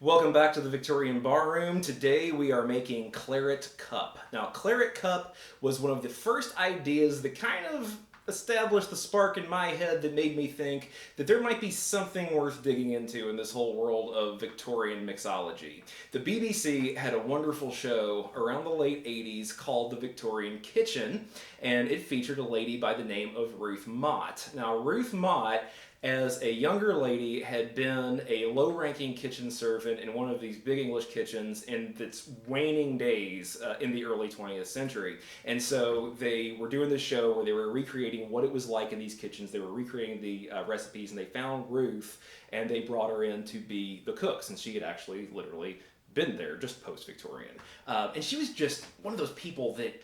Welcome back to the Victorian Bar Room. Today we are making Claret Cup. Now, Claret Cup was one of the first ideas that kind of established the spark in my head that made me think that there might be something worth digging into in this whole world of Victorian mixology. The BBC had a wonderful show around the late 80s called The Victorian Kitchen, and it featured a lady by the name of Ruth Mott. Now, Ruth Mott, as a younger lady, had been a low-ranking kitchen servant in one of these big English kitchens in its waning days in the early 20th century. And so they were doing this show where they were recreating what it was like in these kitchens. They were recreating the recipes, and they found Ruth, and they brought her in to be the cook, since she had actually literally been there just post-Victorian. And she was just one of those people that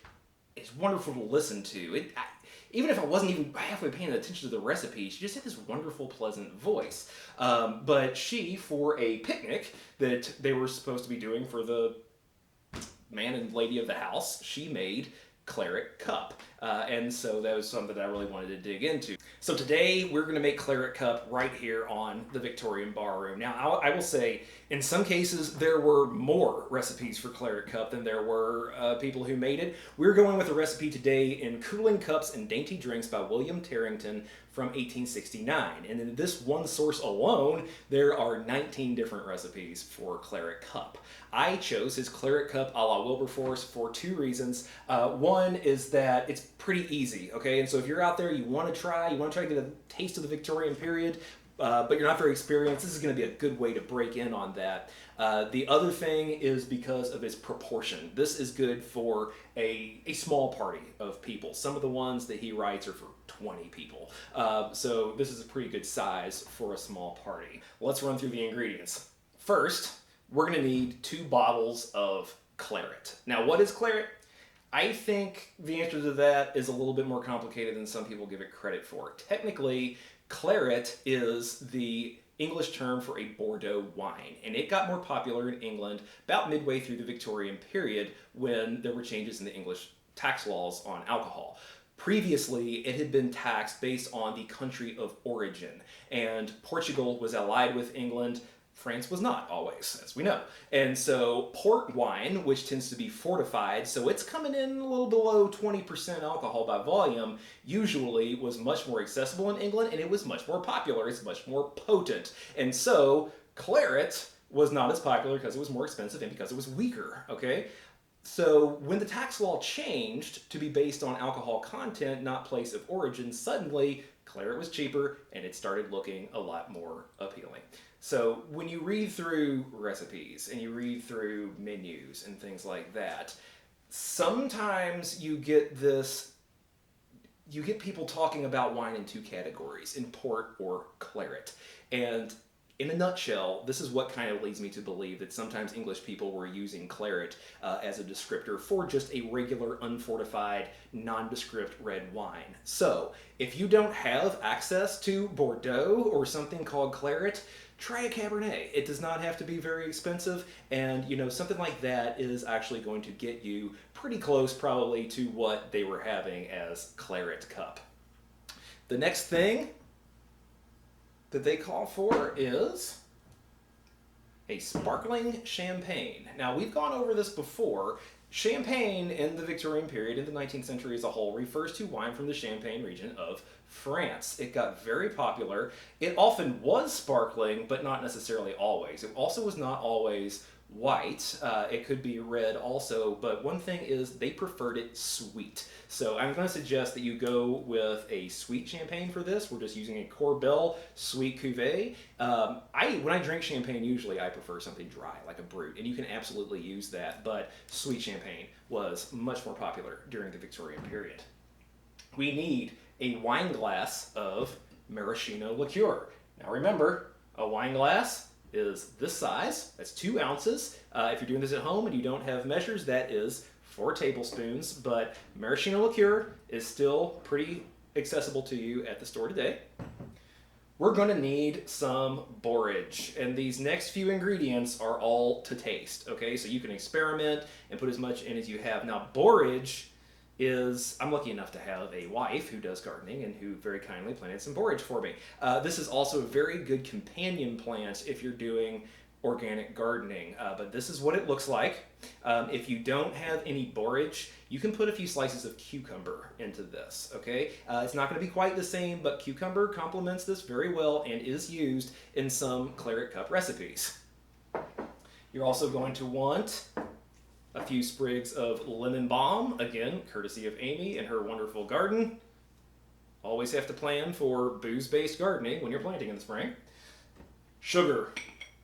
is wonderful to listen to. Even if I wasn't even halfway paying attention to the recipe, she just had this wonderful, pleasant voice. But she, for a picnic that they were supposed to be doing for the man and lady of the house, she made Claret Cup. And so that was something that I really wanted to dig into. So today we're going to make Claret Cup right here on the Victorian Bar Room. Now I will say, in some cases there were more recipes for Claret Cup than there were people who made it. We're going with a recipe today in Cooling Cups and Dainty Drinks by William Terrington from 1869. And in this one source alone, there are 19 different recipes for Claret Cup. I chose his Claret Cup a la Wilberforce for two reasons. One is that it's pretty easy, okay? And so if you're out there, you want to try to get a taste of the Victorian period, but you're not very experienced, this is going to be a good way to break in on that. The other thing is because of its proportion. This is good for a small party of people. Some of the ones that he writes are for 20 people. So this is a pretty good size for a small party. Let's run through the ingredients. First, we're going to need 2 bottles of claret. Now, what is claret? I think the answer to that is a little bit more complicated than some people give it credit for. Technically, claret is the English term for a Bordeaux wine, and it got more popular in England about midway through the Victorian period when there were changes in the English tax laws on alcohol. Previously, it had been taxed based on the country of origin, and Portugal was allied with England. France was not always, as we know. And so port wine, which tends to be fortified, so it's coming in a little below 20% alcohol by volume, usually was much more accessible in England, and it was much more popular. It's much more potent. And so claret was not as popular because it was more expensive and because it was weaker, okay? So when the tax law changed to be based on alcohol content, not place of origin, suddenly claret was cheaper and it started looking a lot more appealing. So when you read through recipes and you read through menus and things like that, sometimes you get people talking about wine in 2 categories, in port or claret. And in a nutshell, this is what kind of leads me to believe that sometimes English people were using claret as a descriptor for just a regular, unfortified, nondescript red wine. So, if you don't have access to Bordeaux or something called claret, try a Cabernet. It does not have to be very expensive, and something like that is actually going to get you pretty close probably to what they were having as Claret Cup. The next thing that they call for is a sparkling champagne. Now, we've gone over this before. Champagne in the Victorian period, in the 19th century as a whole, refers to wine from the Champagne region of France. It got very popular. It often was sparkling, but not necessarily always. It also was not always white. It could be red also, but one thing is they preferred it sweet. So I'm going to suggest that you go with a sweet champagne for this. We're just using a Corbel sweet cuvee. When I drink champagne, usually I prefer something dry, like a Brut, and you can absolutely use that, but sweet champagne was much more popular during the Victorian period. We need a wine glass of Maraschino Liqueur. Now remember, a wine glass is this size. That's 2 ounces. If you're doing this at home and you don't have measures, that is 4 tablespoons, but Maraschino Liqueur is still pretty accessible to you at the store today. We're going to need some borage, and these next few ingredients are all to taste, okay? So you can experiment and put as much in as you have. Now, borage is, I'm lucky enough to have a wife who does gardening and who very kindly planted some borage for me. This is also a very good companion plant if you're doing organic gardening, but this is what it looks like. If you don't have any borage, you can put a few slices of cucumber into this, okay? It's not going to be quite the same, but cucumber complements this very well and is used in some Claret Cup recipes. You're also going to want a few sprigs of lemon balm, again, courtesy of Amy and her wonderful garden. Always have to plan for booze-based gardening when you're planting in the spring. Sugar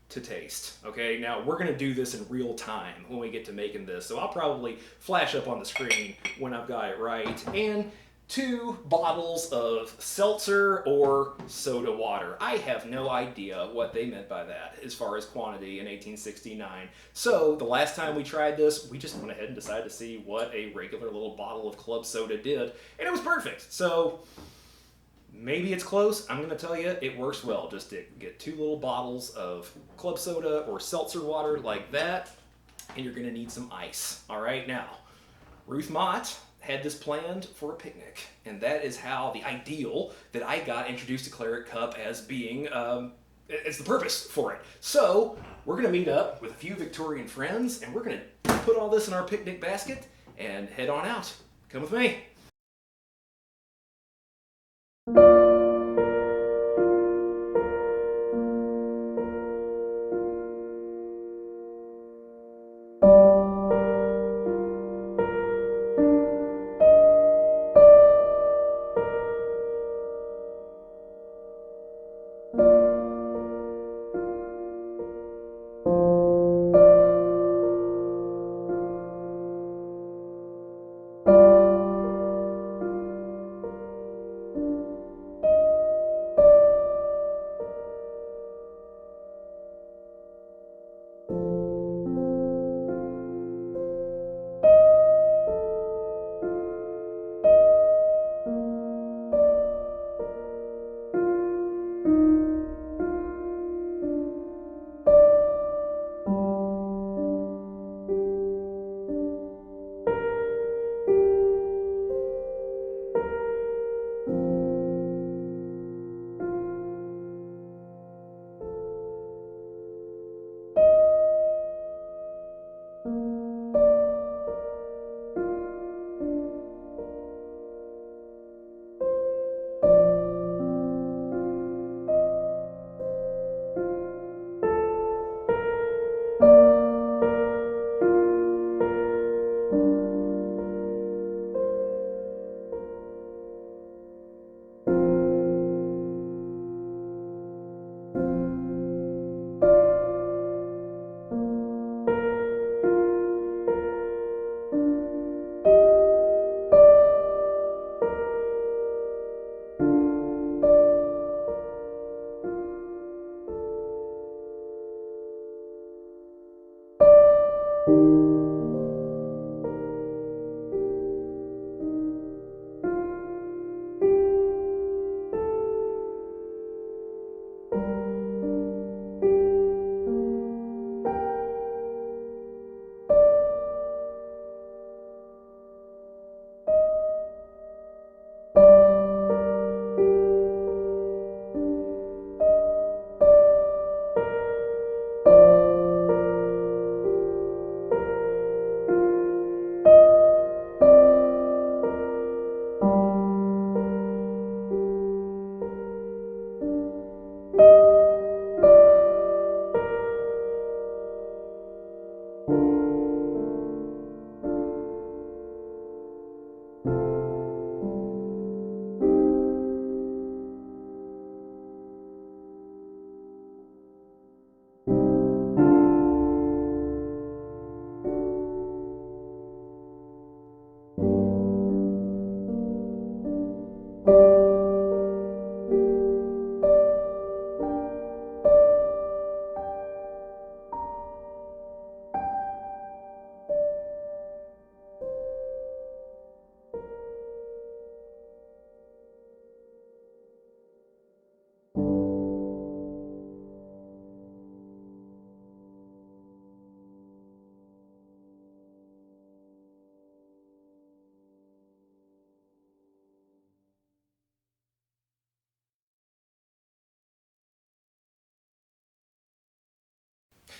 to taste. Okay, now we're going to do this in real time when we get to making this, so I'll probably flash up on the screen when I've got it right. And 2 bottles of seltzer or soda water. I have no idea what they meant by that as far as quantity in 1869. So the last time we tried this, we just went ahead and decided to see what a regular little bottle of club soda did, and it was perfect. So maybe it's close. I'm going to tell you, it works well. Just to get 2 little bottles of club soda or seltzer water like that, and you're going to need some ice. All right, now, Ruth Mott had this planned for a picnic, and that is how the ideal that I got introduced to Claret Cup as being, as the purpose for it. So we're going to meet up with a few Victorian friends, and we're going to put all this in our picnic basket and head on out. Come with me.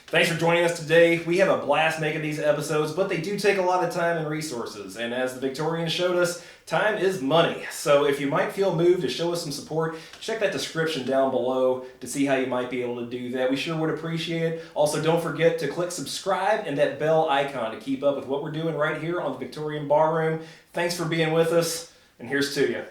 Thanks for joining us today. We have a blast making these episodes, but they do take a lot of time and resources. And as the Victorians showed us, time is money. So if you might feel moved to show us some support, check that description down below to see how you might be able to do that. We sure would appreciate it. Also, don't forget to click subscribe and that bell icon to keep up with what we're doing right here on the Victorian Bar Room. Thanks for being with us, and here's to you.